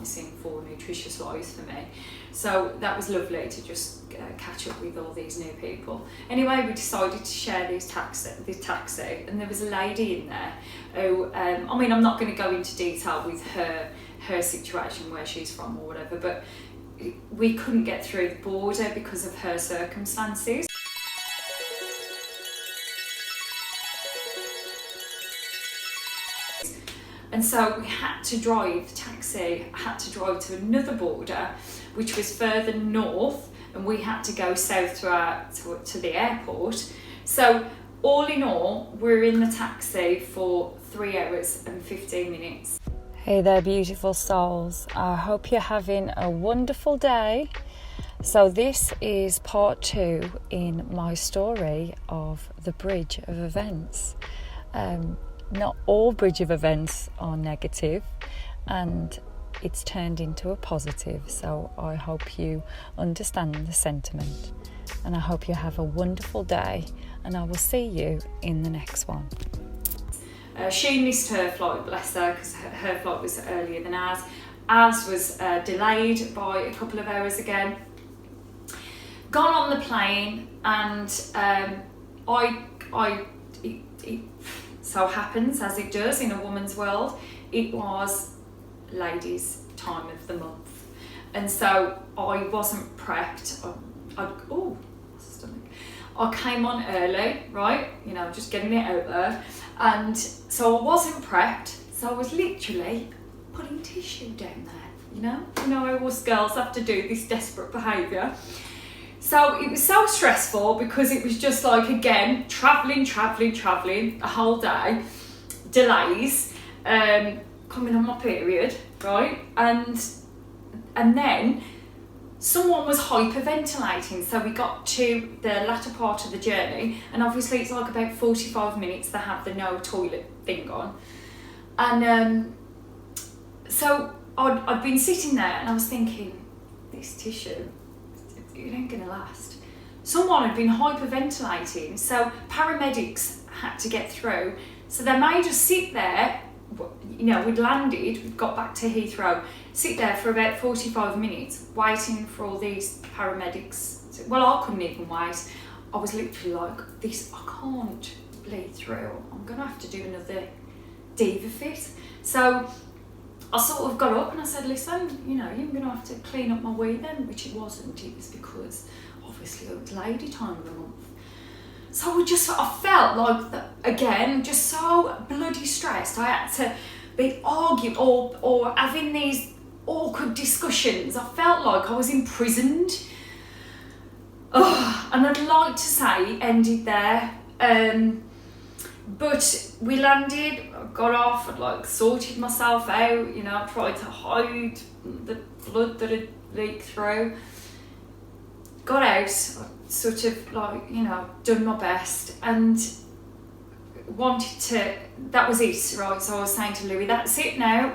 missing for Nutritious Lives for me. So that was lovely to just catch up with all these new people. Anyway, we decided to share this taxi, and there was a lady in there who, I mean, I'm not going to go into detail with her situation, where she's from or whatever, but we couldn't get through the border because of her circumstances. And so we had to drive, the taxi had to drive to another border, which was further north, and we had to go south to the airport. So all in all, we're in the taxi for 3 hours and 15 minutes. Hey there, beautiful souls. I hope you're having a wonderful day. So this is part 2 in my story of the bridge of events. Not all bridge of events are negative, and it's turned into a positive. So I hope you understand the sentiment, and I hope you have a wonderful day, and I will see you in the next one. She missed her flight, bless her, because her flight was earlier than ours. Ours was delayed by a couple of hours again. Gone on the plane, and it so happens, as it does in a woman's world, it was ladies' time of the month, and so I wasn't prepped. I came on early, right? You know, just getting it out there, and so I wasn't prepped. So I was literally putting tissue down there. You know how us girls have to do this desperate behaviour. So it was so stressful because it was just like, again, travelling a whole day, delays, coming on my period, right? And then someone was hyperventilating. So we got to the latter part of the journey, and obviously it's like about 45 minutes they have the no toilet thing on. And so I'd been sitting there and I was thinking, this tissue, it ain't gonna last. Someone had been hyperventilating, so paramedics had to get through. So they made us sit there, you know, we'd got back to Heathrow, sit there for about 45 minutes waiting for all these paramedics. Well, I couldn't even wait. I was literally like, this, I can't bleed through. I'm gonna have to do another diva fit. So I sort of got up and I said, listen, you know, you're going to have to clean up my wee then, which it wasn't. It was because obviously it was lady time of the month. So I felt like, again, just so bloody stressed. I had to be arguing or having these awkward discussions. I felt like I was imprisoned. And I'd like to say it ended there. But we landed, got off, I'd sorted myself out, you know, tried to hide the blood that had leaked through. Got out, sort of done my best, and wanted to, that was it, right? So I was saying to Louis, that's it now,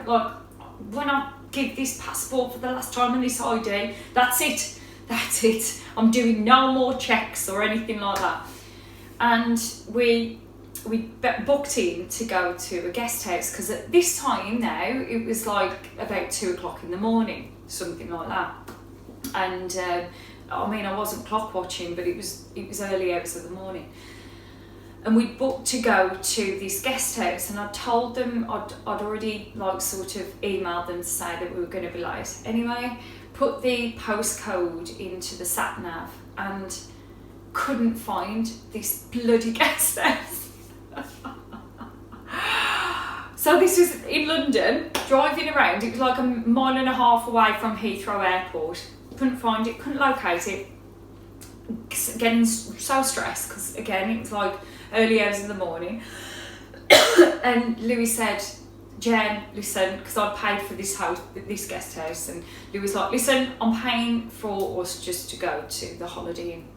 when I give this passport for the last time and this ID, that's it. I'm doing no more checks or anything like that. And we booked in to go to a guest house, because at this time now it was about 2 o'clock in the morning, something like that. And I mean, I wasn't clock watching, but it was early hours of the morning. And we booked to go to this guest house, and I told them I'd already sort of emailed them to say that we were going to be late. Anyway, put the postcode into the sat nav and couldn't find this bloody guest house. So this was in London, driving around. It was like 1.5 miles away from Heathrow Airport. Couldn't find it, couldn't locate it. Getting so stressed because, again, it was early hours of the morning. And Louis said, Jen, listen, because I'd paid for this guest house, and Louis was like, listen, I'm paying for us just to go to the Holiday Inn,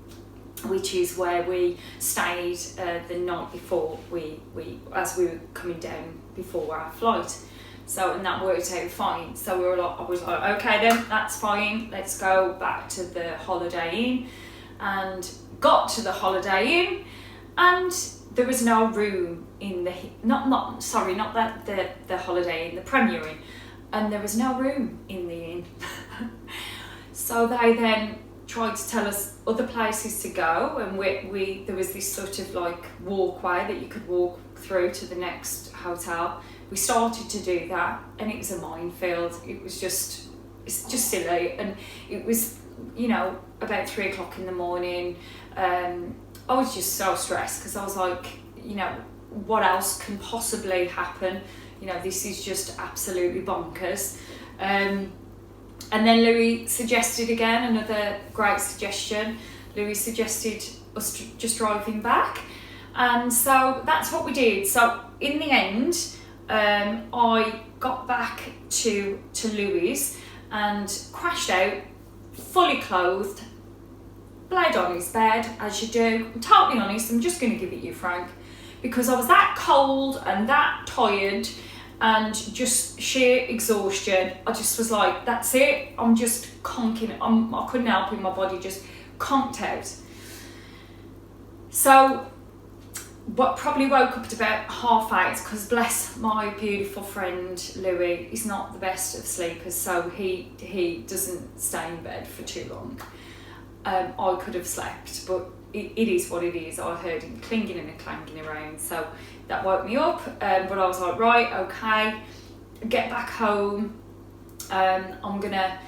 which is where we stayed the night before as we were coming down before our flight. So, and that worked out fine. So I was like, okay then, that's fine. Let's go back to the Holiday Inn, and got to the Holiday Inn, and there was no room in the Holiday Inn, the Premier Inn. and there was no room in the inn. So they then tried to tell us other places to go, and there was this sort of like walkway that you could walk through to the next hotel. We started to do that, and it was a minefield. It's just silly, and it was, you know, about 3 o'clock in the morning. I was just so stressed because I was like, you know, what else can possibly happen? You know, this is just absolutely bonkers. And then Louis suggested again, another great suggestion. Louis suggested us just driving back. And so that's what we did. So in the end, I got back to Louis and crashed out, fully clothed, laid on his bed, as you do. I'm totally honest, I'm just going to give it you, Frank, because I was that cold and that tired and just sheer exhaustion. I just was like, that's it, I'm just conking. I couldn't help it, my body just conked out. So probably woke up at about 8:30, because bless my beautiful friend Louis, he's not the best of sleepers, so he doesn't stay in bed for too long. I could have slept, but it is what it is. I heard him clinging and clanging around, so that woke me up. But I was like, right, okay, get back home. I'm gonna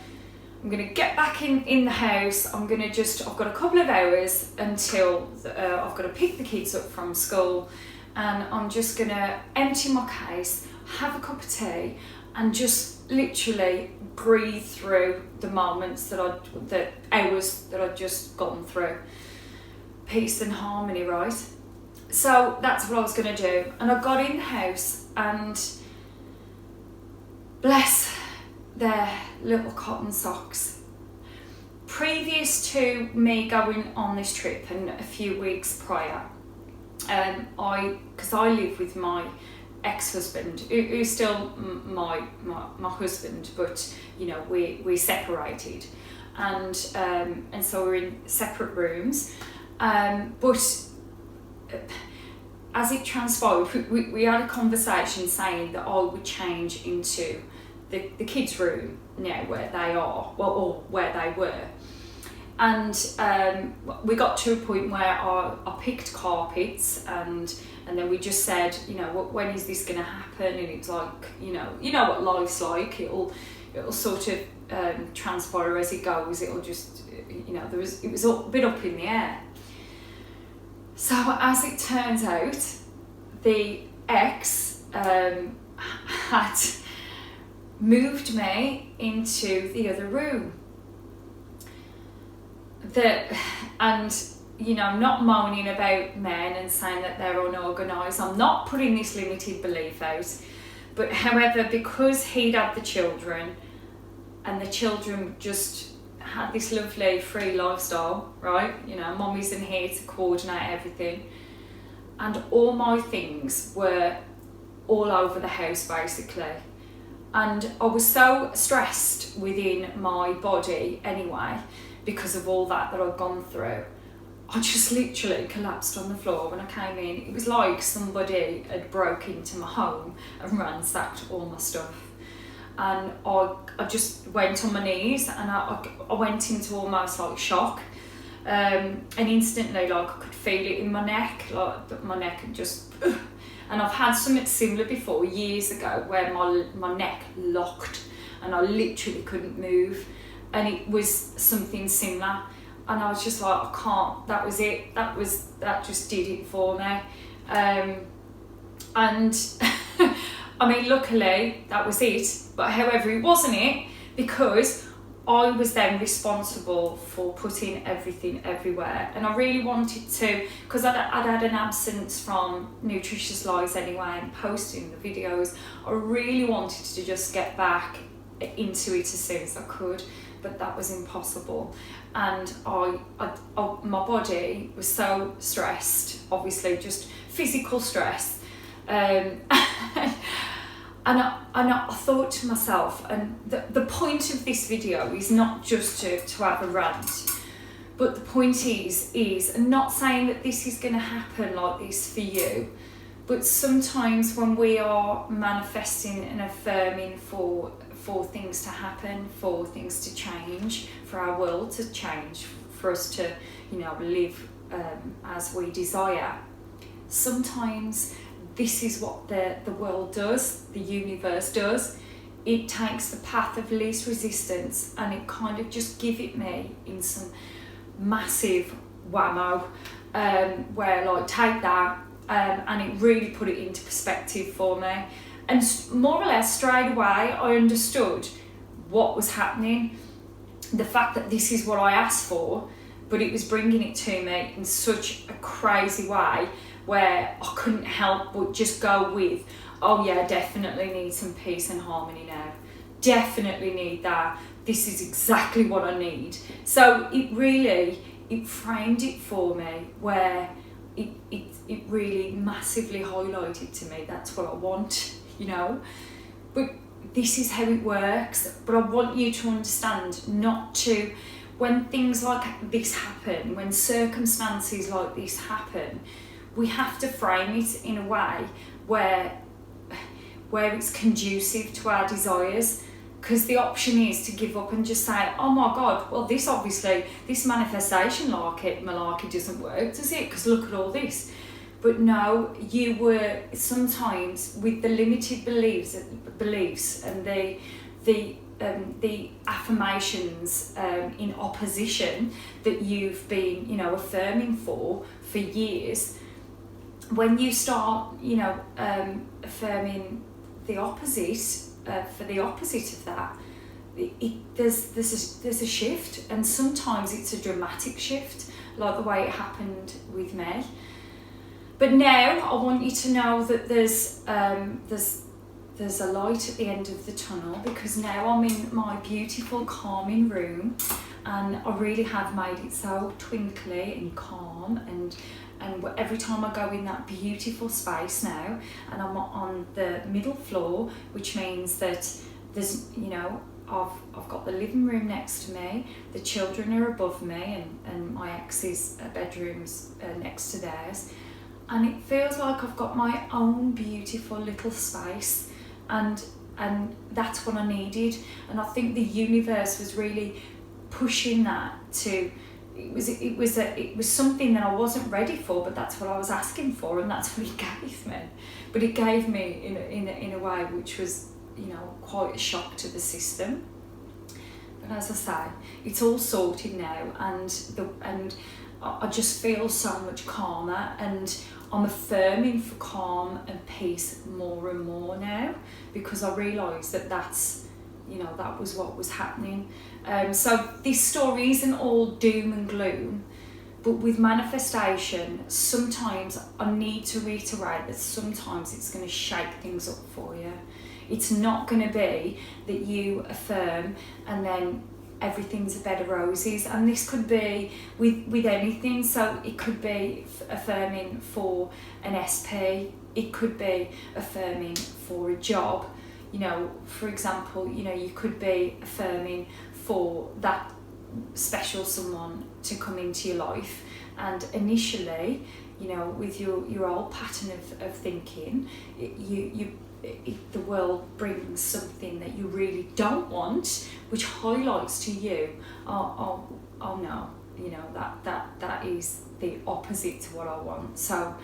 get back in the house. I've got a couple of hours until I've got to pick the kids up from school, and I'm just gonna empty my case, have a cup of tea, and just literally breathe through the moments the hours that I'd just gone through. Peace and harmony, right? So that's what I was gonna do. And I got in the house, and bless their little cotton socks. Previous to me going on this trip, and a few weeks prior, because I live with my ex-husband, who's still my husband, but you know, we separated, and so we're in separate rooms. But as it transpired, we had a conversation saying that I would change into the kids' room now, where they are, or where they were. And we got to a point where I picked carpets, and then we just said, you know, when is this going to happen? And it's like, you know what life's like. It'll sort of transpire as it goes. It'll just, you know, it was a bit up in the air. So as it turns out, the ex had moved me into the other room. And you know, I'm not moaning about men and saying that they're unorganised. I'm not putting this limited belief out. But however, because he'd had the children, and the children just had this lovely free lifestyle, right? You know, mum isn't here to coordinate everything. And all my things were all over the house, basically. And I was so stressed within my body anyway, because of all that I'd gone through. I just literally collapsed on the floor when I came in. It was like somebody had broke into my home and ransacked all my stuff. And I just went on my knees, and I went into almost like shock. And instantly, like, I could feel it in my neck, like my neck had just... And I've had something similar before, years ago, where my neck locked and I literally couldn't move. And it was something similar. And I was just like, I can't, that was it. That just did it for me. And I mean, luckily that was it. But however, it wasn't it, because I was then responsible for putting everything everywhere. And I really wanted to, because I'd had an absence from Nutritious Lives anyway, and posting the videos. I really wanted to just get back into it as soon as I could, but that was impossible. And my body was so stressed, obviously just physical stress, and I thought to myself, and the point of this video is not just to have a rant, but the point is, I'm not saying that this is going to happen like this for you, but sometimes when we are manifesting and affirming for for things to happen, for things to change, for our world to change, for us to, live as we desire. Sometimes this is what the world does, the universe does. It takes the path of least resistance and it kind of just give it me in some massive whammo, where like take that, and it really put it into perspective for me. And more or less straight away I understood what was happening, the fact that this is what I asked for, but it was bringing it to me in such a crazy way where I couldn't help but just go with, oh yeah, definitely need some peace and harmony now. Definitely need that. This is exactly what I need. So it framed it for me where it really massively highlighted to me, that's what I want, But this is how it works. But I want you to understand not to, when things like this happen, when circumstances like this happen, we have to frame it in a way where it's conducive to our desires. Because the option is to give up and just say, oh my God, well this manifestation malarkey doesn't work, does it? Because look at all this. But no, you were sometimes with the limited beliefs and the affirmations in opposition that you've been, affirming for years. When you start, affirming the opposite, for the opposite of that, there's a shift, and sometimes it's a dramatic shift, like the way it happened with me. But now I want you to know that there's a light at the end of the tunnel, because now I'm in my beautiful calming room, and I really have made it so twinkly and calm, and every time I go in that beautiful space now, and I'm on the middle floor, which means that there's, I've got the living room next to me, the children are above me, and my ex's bedroom's next to theirs, and it feels like I've got my own beautiful little space, and that's what I needed. And I think the universe was really pushing that to. It was something that I wasn't ready for, but that's what I was asking for, and that's what it gave me. But it gave me in a way which was, quite a shock to the system. But as I say, it's all sorted now, and I just feel so much calmer, and I'm affirming for calm and peace more and more now, because I realise that that's, that was what was happening. So this story isn't all doom and gloom, but with manifestation, sometimes I need to reiterate that sometimes it's going to shake things up for you. It's not going to be that you affirm and then everything's a bed of roses, and this could be with anything. So it could be affirming for an SP, it could be affirming for a job. For example, you could be affirming for that special someone to come into your life, and initially, with your old pattern of thinking, the world brings something that you really don't want, which highlights to you, oh no, that is the opposite to what I want. So,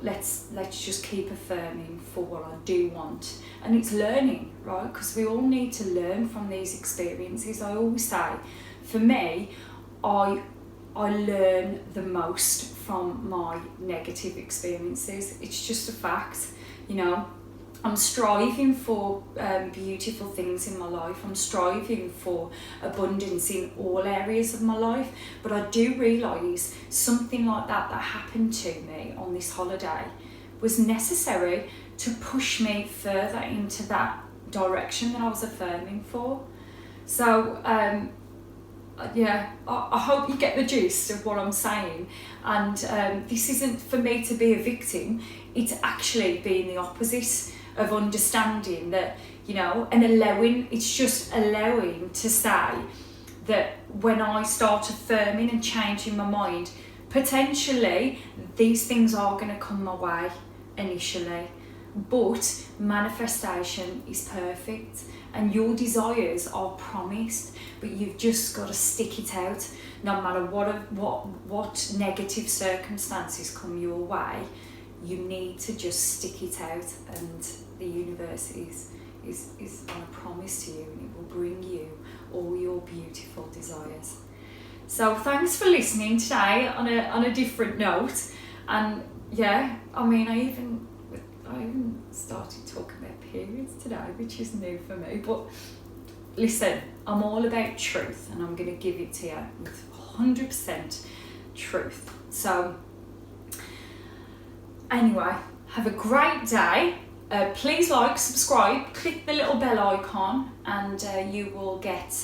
let's just keep affirming for what I do want. And it's learning, right? Because we all need to learn from these experiences. I always say, for me, I learn the most from my negative experiences. It's just a fact, I'm striving for beautiful things in my life. I'm striving for abundance in all areas of my life. But I do realise something like that happened to me on this holiday was necessary to push me further into that direction that I was affirming for. So, I hope you get the gist of what I'm saying. And this isn't for me to be a victim. It's actually being the opposite of understanding that, and allowing. It's just allowing to say that when I start affirming and changing my mind, potentially these things are going to come my way initially, but manifestation is perfect, and your desires are promised, but you've just got to stick it out. No matter what negative circumstances come your way, you need to just stick it out, and the universe is on a promise to you, and it will bring you all your beautiful desires. So thanks for listening today on a different note. And yeah, I mean, I even started talking about periods today, which is new for me. But listen, I'm all about truth, and I'm going to give it to you with 100% truth. So anyway, have a great day. Please like, subscribe, click the little bell icon, and you will get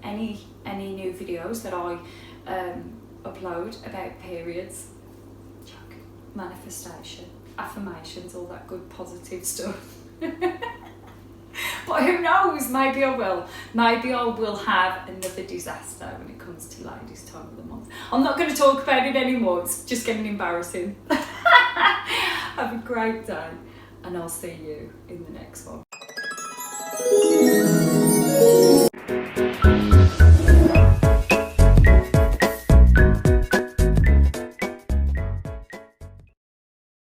any new videos that I upload about periods, manifestation, affirmations, all that good positive stuff. But who knows, maybe I will. Maybe I will have another disaster when it comes to ladies' time of the month. I'm not going to talk about it anymore, it's just getting embarrassing. Have a great day, and I'll see you in the next one.